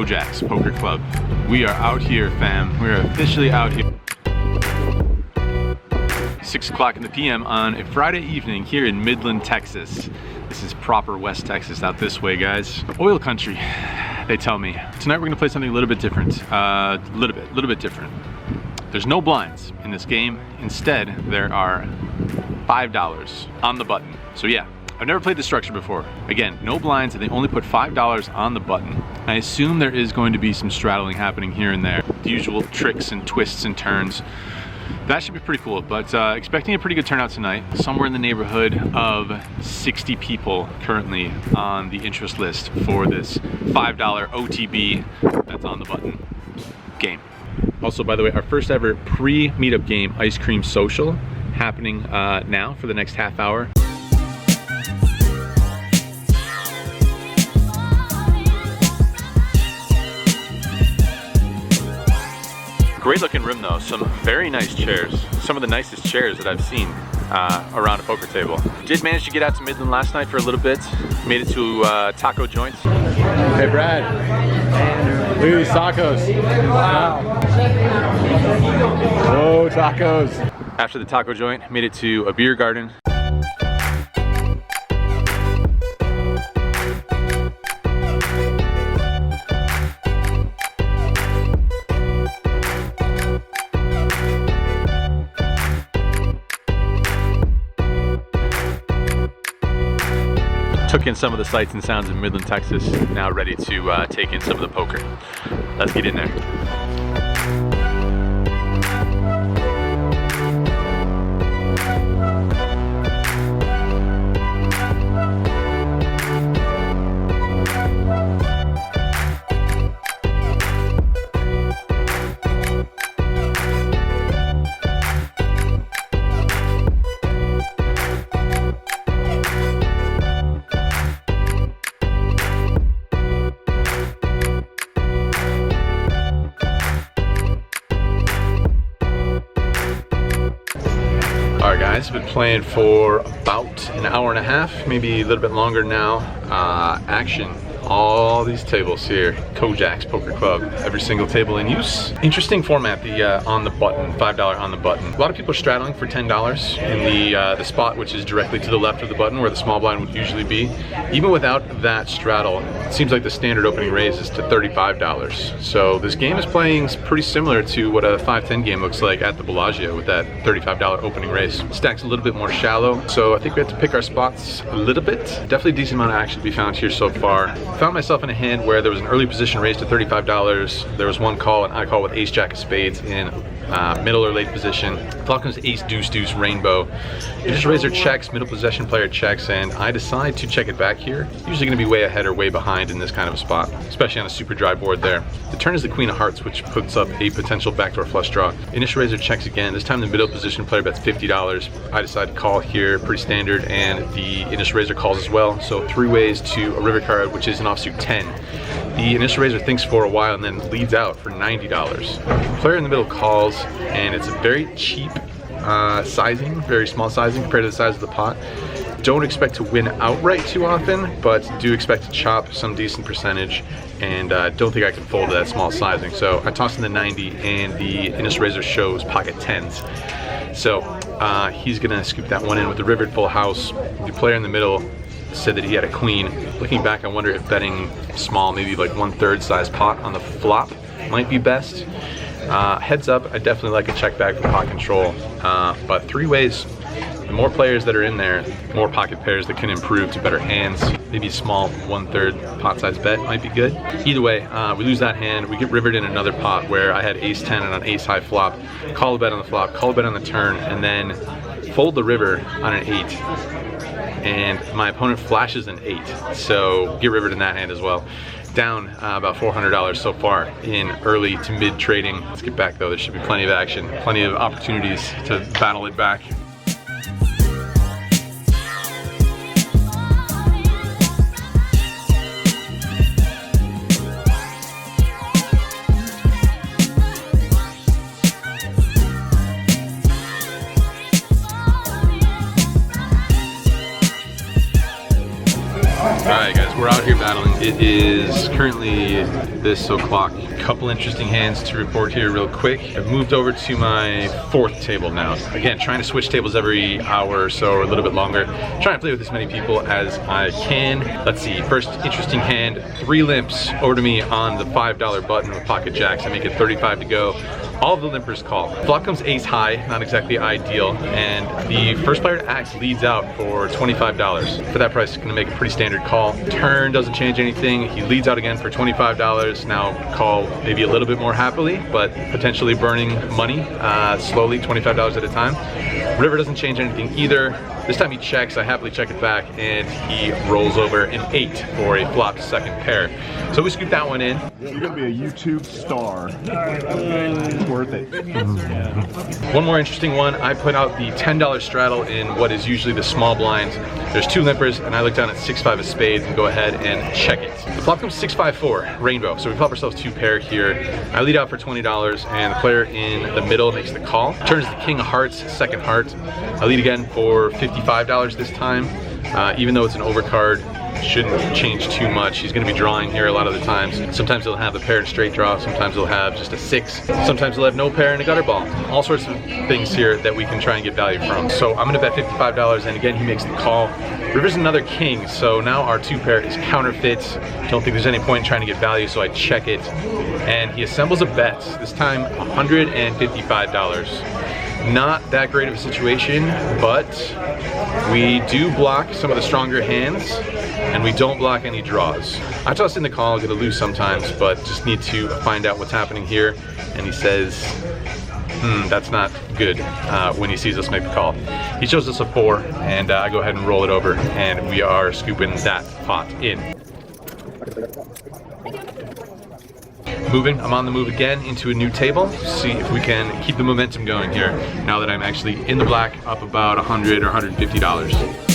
KoJack's Poker Club. We are out here, fam. We are officially out here. 6 o'clock in the PM on a Friday evening here in Midland, Texas. This is proper West Texas out this way, guys. Oil country, they tell me. Tonight we're gonna play something a little bit different. A little bit different. There's no blinds in this game. Instead, there are $5 on the button. So yeah, I've never played this structure before. Again, no blinds, and they only put $5 on the button. I assume there is going to be some straddling happening here and there. The usual tricks and twists and turns. That should be pretty cool, but expecting a pretty good turnout tonight. Somewhere in the neighborhood of 60 people currently on the interest list for this $5 OTB that's on the button game. Also, by the way, our first ever pre-meetup game, Ice Cream Social, happening now for the next half hour. Great looking room though, some very nice chairs. Some of the nicest chairs that I've seen around a poker table. Did manage to get out to Midland last night for a little bit. Made it to taco joints. Hey Brad, look at these tacos. Wow. Whoa, tacos. After the taco joint, made it to a beer garden. Took in some of the sights and sounds of Midland, Texas. Now ready to take in some of the poker. Let's get in there. Alright guys, been playing for about an hour and a half, maybe a little bit longer now. Action. All these tables here, KoJack's Poker Club, every single table in use. Interesting format, the on the button, $5 on the button. A lot of people are straddling for $10 in the spot which is directly to the left of the button where the small blind would usually be. Even without that straddle, it seems like the standard opening raise is to $35. So this game is playing pretty similar to what a 5-10 game looks like at the Blvd with that $35 opening raise. Stack's a little bit more shallow, so I think we have to pick our spots a little bit. Definitely a decent amount of action to be found here so far. Found myself in a hand where there was an early position raised to $35. There was one call, and I call with ace jack of spades in middle or late position. Flop comes ace deuce deuce rainbow. Interest raiser checks, middle possession player checks, and I decide to check it back here. Usually going to be way ahead or way behind in this kind of a spot, especially on a super dry board there. The turn is the queen of hearts, which puts up a potential backdoor flush draw. Initial raiser checks again. This time the middle position player bets $50. I decide to call here, pretty standard, and the initial raiser calls as well. So 3 ways to a river card, which is an offsuit 10. The initial raiser thinks for a while and then leads out for $90. The player in the middle calls, and it's a very cheap sizing, very small sizing compared to the size of the pot. Don't expect to win outright too often, but do expect to chop some decent percentage, and don't think I can fold to that small sizing. So I toss in the 90, and the initial raiser shows pocket 10s. So he's gonna scoop that one in with the rivered full house. The player in the middle said that he had a queen. Looking back, I wonder if betting small, maybe like 1/3 size pot on the flop might be best. Heads up, I definitely like a check back for pot control, but 3 ways. The more players that are in there, more pocket pairs that can improve to better hands. Maybe a small 1/3 pot size bet might be good. Either way, we lose that hand. We get rivered in another pot where I had ace 10 and an ace high flop. Call a bet on the flop, call a bet on the turn, and then fold the river on an 8. And my opponent flashes an 8, so get rivered in that hand as well. Down about $400 so far in early to mid trading. Let's get back though, there should be plenty of action, plenty of opportunities to battle it back. Alright guys, we're out here battling It is currently this o'clock. Couple interesting hands to report here real quick. I've moved over to my 4th table now. Again, trying to switch tables every hour or so, or a little bit longer. Trying to play with as many people as I can. Let's see, first interesting hand, 3 limps over to me on the $5 button with pocket jacks. I make it 35 to go. All of the limpers call. Flop comes ace high, not exactly ideal, and the first player to act leads out for $25. For that price, gonna make a pretty standard call. Turn doesn't change anything. He leads out again for $25. Now call maybe a little bit more happily, but potentially burning money slowly, $25 at a time. River doesn't change anything either. This time he checks, I happily check it back, and he rolls over an 8 for a flopped second pair. So we scoop that one in. You're gonna be a YouTube star. It's worth it. One more interesting one, I put out the $10 straddle in what is usually the small blind. There's 2 limpers, and I look down at 6-5 of spades and go ahead and check it. The flop comes 6-5-4, rainbow. So we flop ourselves 2 pair here. I lead out for $20, and the player in the middle makes the call. Turns the king of hearts, second heart. I lead again for $55 this time. Even though it's an overcard, shouldn't change too much. He's going to be drawing here a lot of the times. Sometimes he'll have a pair and straight draw, sometimes he'll have just a 6, sometimes he'll have no pair and a gutter ball. All sorts of things here that we can try and get value from. So I'm going to bet $55, and again he makes the call. River's another king, so now our 2 pair is counterfeit. Don't think there's any point in trying to get value, so I check it, and he assembles a bet, this time $155. Not that great of a situation, but we do block some of the stronger hands, and we don't block any draws. I toss in the call, I'm gonna lose sometimes, but just need to find out what's happening here. And he says, that's not good when he sees us make the call. He shows us a 4, and I go ahead and roll it over, and we are scooping that pot in. Moving, I'm on the move again into a new table. See if we can keep the momentum going here now that I'm actually in the black, up about $100 or $150.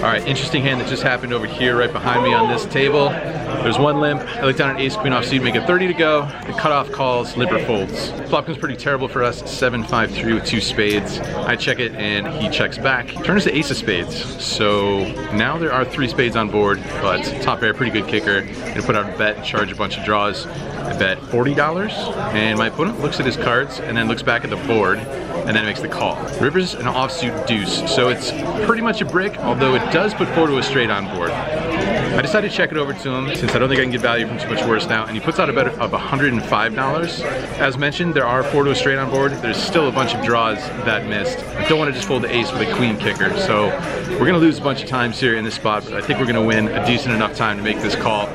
Alright, interesting hand that just happened over here right behind me on this table. There's 1 limp. I look down at ace queen offsuit, make it 30 to go. The cutoff calls, limper folds. Flop comes pretty terrible for us, 7-5-3 with 2 spades. I check it and he checks back. Turns to ace of spades. So now there are 3 spades on board, but top pair, pretty good kicker. Gonna put out a bet and charge a bunch of draws. I bet $40, and my opponent looks at his cards and then looks back at the board and then makes the call. River's an offsuit deuce, so it's pretty much a brick, although it does put 4 to a straight on board. I decided to check it over to him since I don't think I can get value from too much worse now, and he puts out a bet of $105. As mentioned, there are 4 to a straight on board. There's still a bunch of draws that missed. I don't want to just fold the ace with a queen kicker, so we're going to lose a bunch of times here in this spot, but I think we're going to win a decent enough time to make this call.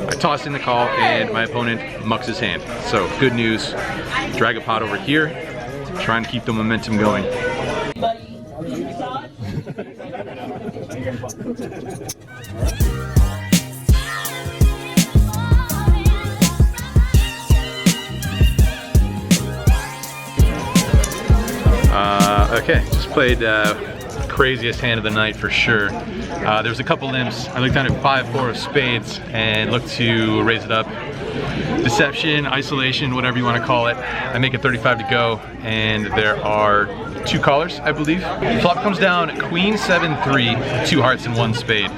I toss in the call and my opponent mucks his hand. So good news, drag a pot over here, trying to keep the momentum going. Okay, just played craziest hand of the night for sure. There was a couple limps. I looked down at 5-4 of spades and looked to raise it up. Deception, isolation, whatever you want to call it. I make it 35 to go, and there are 2 callers, I believe. Flop comes down, queen 7-3, 2 hearts and 1 spade.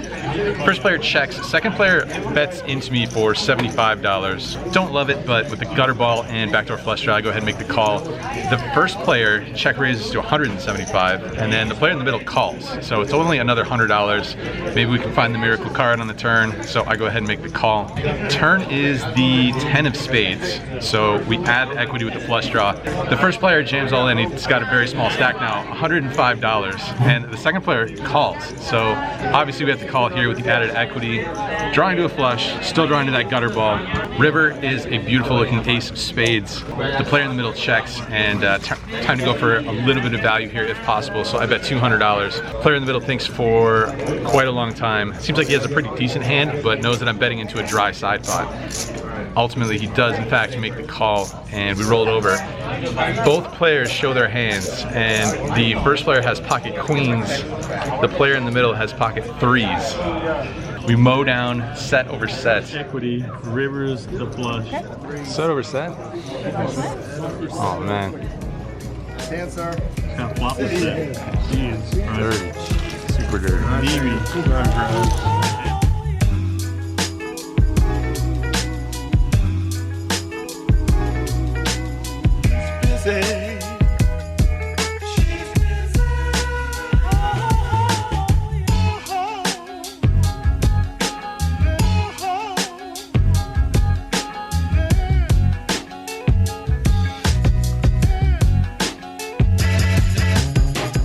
First player checks, second player bets into me for $75. Don't love it, but with the gutter ball and backdoor flush draw, I go ahead and make the call. The first player check raises to $175, and then the player in the middle calls. So it's only another $100. Maybe we can find the miracle card on the turn, so I go ahead and make the call. Turn is the 10 of spades, so we add equity with the flush draw. The first player jams all in, he's got a very small stack now, $105, and the second player calls. So obviously we have to call here with the added equity. Drawing to a flush, still drawing to that gutter ball. River is a beautiful looking ace of spades. The player in the middle checks, and time to go for a little bit of value here if possible, so I bet $200. Player in the middle thinks for quite a long time. Seems like he has a pretty decent hand, but knows that I'm betting into a dry side pot. Ultimately, he does in fact make the call, and we roll it over. Both players show their hands, and the first player has pocket queens. The player in the middle has pocket threes. We mow down set over set. Equity, rivers, the flush. Set over set? Oh man. Hands are. Kind of flop with that. Jeez. Dirty. Super dirty. Neeme.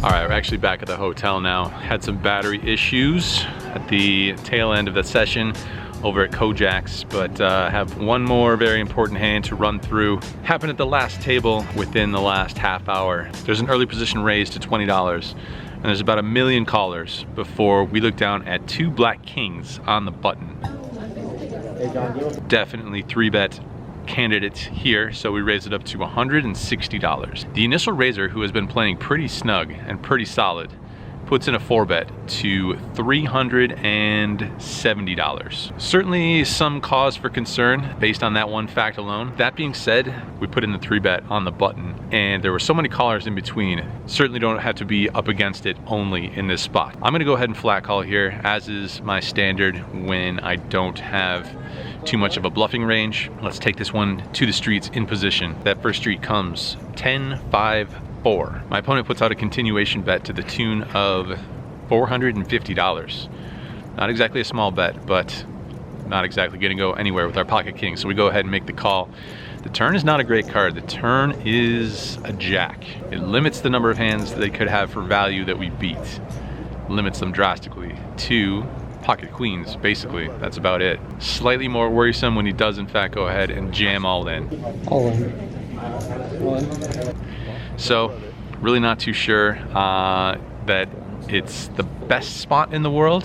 Alright, we're actually back at the hotel now. Had some battery issues at the tail end of the session over at KoJack's, but have one more very important hand to run through. Happened at the last table within the last half hour. There's an early position raised to $20, and there's about 1 million callers before we look down at 2 black kings on the button. Definitely 3-bet candidates here, so we raise it up to $160. The initial raiser, who has been playing pretty snug and pretty solid, puts in a 4-bet to $370. Certainly some cause for concern based on that one fact alone. That being said, we put in the 3-bet on the button, and there were so many callers in between. Certainly don't have to be up against it only in this spot. I'm gonna go ahead and flat call here, as is my standard when I don't have too much of a bluffing range. Let's take this one to the streets in position. That first street comes 10-5-4. My opponent puts out a continuation bet to the tune of $450. Not exactly a small bet, but not exactly gonna go anywhere with our pocket king. So we go ahead and make the call. The turn is not a great card. The turn is a jack. It limits the number of hands they could have for value that we beat. Limits them drastically to pocket queens, basically. That's about it. Slightly more worrisome when he does in fact go ahead and jam all in. All in. One. So, really not too sure that it's the best spot in the world,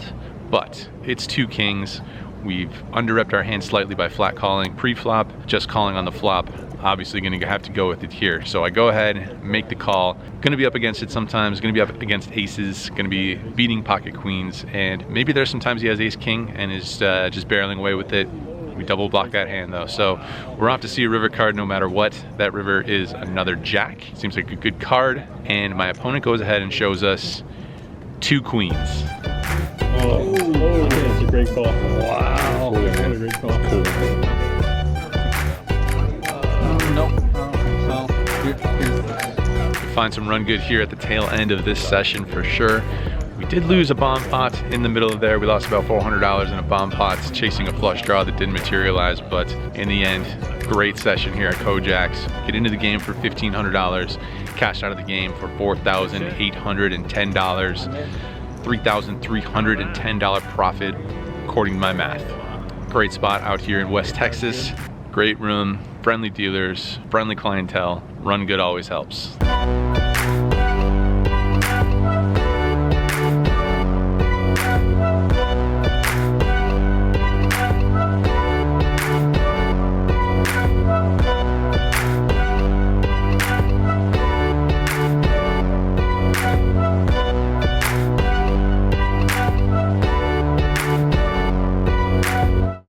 but it's 2 kings. We've under-repped our hand slightly by flat calling pre-flop, just calling on the flop. Obviously gonna have to go with it here. So I go ahead, make the call. Gonna be up against it sometimes, gonna be up against aces, gonna be beating pocket queens, and maybe there's sometimes he has ace king and is just barreling away with it. We double block that hand though. So we're off to see a river card no matter what. That river is another jack. Seems like a good card. And my opponent goes ahead and shows us 2 queens. Oh, that's a great call. Wow. What a great call. Cool. Nope. So, here's Find some run good here at the tail end of this session for sure. We did lose a bomb pot in the middle of there. We lost about $400 in a bomb pot chasing a flush draw that didn't materialize, but in the end, great session here at KoJack's. Get into the game for $1,500, cashed out of the game for $4,810, $3,310 profit, according to my math. Great spot out here in West Texas. Great room, friendly dealers, friendly clientele. Run good always helps.